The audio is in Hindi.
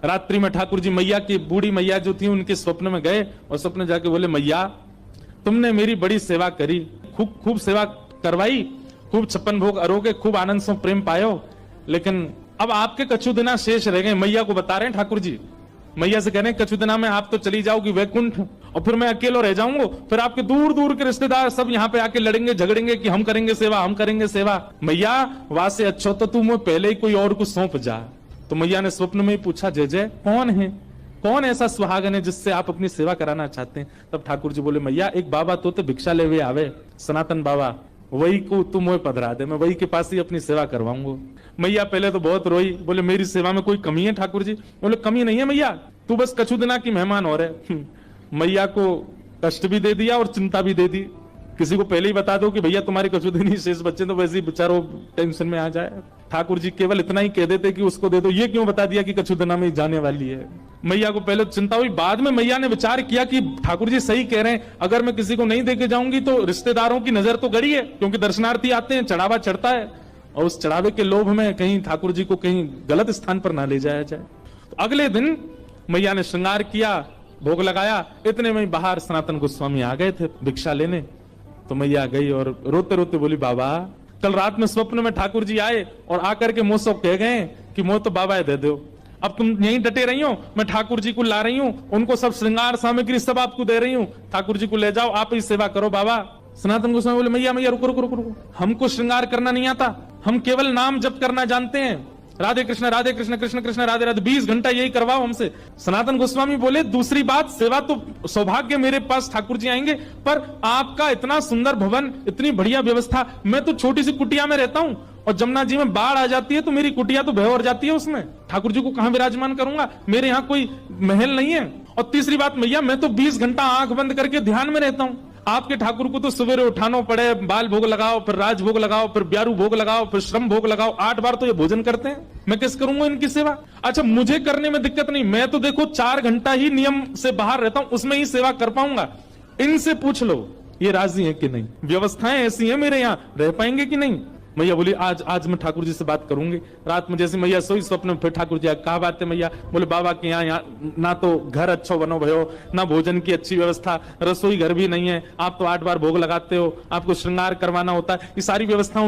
रात्रि में ठाकुर जी मैया की, बूढ़ी मैया जो थी उनके स्वप्न में गए और स्वप्न जाके बोले, मैया तुमने मेरी बड़ी सेवा करी, खूब खूब सेवा करवाई, खूब 56 भोग अरोगे, खूब आनंद से प्रेम पायो, लेकिन अब आपके कछु दिना शेष रह गए। मैया को बता रहे हैं ठाकुर जी, मैया से कह रहे हैं कछु दिना में आप तो चली जाओगी वैकुंठ और फिर मैं अकेला रह जाऊंगा, फिर आपके दूर दूर के रिश्तेदार सब यहाँ पे आके लड़ेंगे झगड़ेंगे कि हम करेंगे सेवा, हम करेंगे सेवा। मैया वहां से अच्छा तो तू मुझे पहले ही कोई और को सौंप जा। तो मैया ने स्वप्न में ही पूछा, जय जय कौन है, कौन ऐसा सुहागन है जिससे आप अपनी सेवा कराना चाहते हैं? तब ठाकुर जी बोले, मैया एक बाबा तो भिक्षा ले हुए आवे, सनातन बाबा, वही को तुम मुझे पधरा दे, मैं वही के पास ही अपनी सेवा करवाऊंगा। मैया पहले तो बहुत रोई, बोले मेरी सेवा में कोई कमी है ठाकुर जी? बोले कमी नहीं है मैया, तू बस कछु दिना की मेहमान हो रहे। मैया को कष्ट भी दे दिया और चिंता भी दे दी। किसी को पहले ही बता दो कि भैया तुम्हारे कछु दिन ही शेष बच्चे, तो वैसे ही बेचारो टेंशन में आ जाए। ठाकुर जी केवल इतना ही कह देते कि उसको दे दो, ये क्यों बता दिया कि कछु दिना में जाने वाली है। मैया को पहले चिंता हुई, बाद में मैया ने विचार किया कि ठाकुर जी सही कह रहे हैं, अगर मैं किसी को नहीं देके जाऊंगी तो रिश्तेदारों की नजर तो गड़ी है, क्योंकि दर्शनार्थी आते हैं, चढ़ावा चढ़ता है, और उस चढ़ावे के लोभ में कहीं ठाकुर जी को कहीं गलत स्थान पर ना ले जाया जाए। तो अगले दिन मैया ने श्रृंगार किया, भोग लगाया, इतने में बाहर सनातन गोस्वामी आ गए थे भिक्षा लेने। तो मैया गई और रोते रोते बोली, बाबा कल रात में स्वप्न में ठाकुर जी आए और आकर के मुझसे कह गए कि मोह तो बाबा दे दो, अब तुम यहीं डटे रही हो, मैं ठाकुर जी को ला रही हूँ, उनको सब श्रृंगार सामग्री सब आपको दे रही हूँ, ठाकुर जी को ले जाओ, आप ही सेवा करो बाबा। सनातन गोस्वामी बोले, मैया मैया रुको रुको रुको रुको, हमको श्रृंगार करना नहीं आता, हम केवल नाम जप करना जानते हैं, राधे कृष्ण कृष्ण कृष्ण राधे राधे, 20 घंटा यही करवाओ हमसे। सनातन गोस्वामी बोले, दूसरी बात, सेवा तो सौभाग्य मेरे पास ठाकुर जी आएंगे, पर आपका इतना सुंदर भवन, इतनी बढ़िया व्यवस्था, मैं तो छोटी सी कुटिया में रहता हूँ और जमुना जी में बाढ़ आ जाती है तो मेरी कुटिया तो भय जाती है, उसमें ठाकुर जी को कहां विराजमान करूंगा, मेरे यहाँ कोई महल नहीं है। और तीसरी बात मैया, मैं तो 20 घंटा आंख बंद करके ध्यान में रहता हूँ, आपके ठाकुर को तो सवेरे उठाना पड़े, बाल भोग लगाओ, फिर राज भोग लगाओ, फिर ब्यारू भोग लगाओ, फिर श्रम भोग लगाओ, 8 बार तो ये भोजन करते हैं, मैं किस करूंगा इनकी सेवा? अच्छा मुझे करने में दिक्कत नहीं, मैं तो देखो 4 घंटा ही नियम से बाहर रहता हूं, उसमें ही सेवा कर पाऊंगा, इनसे पूछ लो ये राजी है कि नहीं, व्यवस्थाएं ऐसी हैं मेरे यहाँ, रह पाएंगे कि नहीं? मैया बोली, आज मैं ठाकुर जी से बात करूंगी। रात में जैसे मैया सोई, स्वप्न में फिर ठाकुर जी कहा बात है मैया? बोले, बाबा के यहाँ ना तो घर अच्छा बनो भयो, ना भोजन की अच्छी व्यवस्था, रसोई घर भी नहीं है, आप तो 8 बार भोग लगाते हो, आपको श्रृंगार करवाना होता है, ये सारी व्यवस्था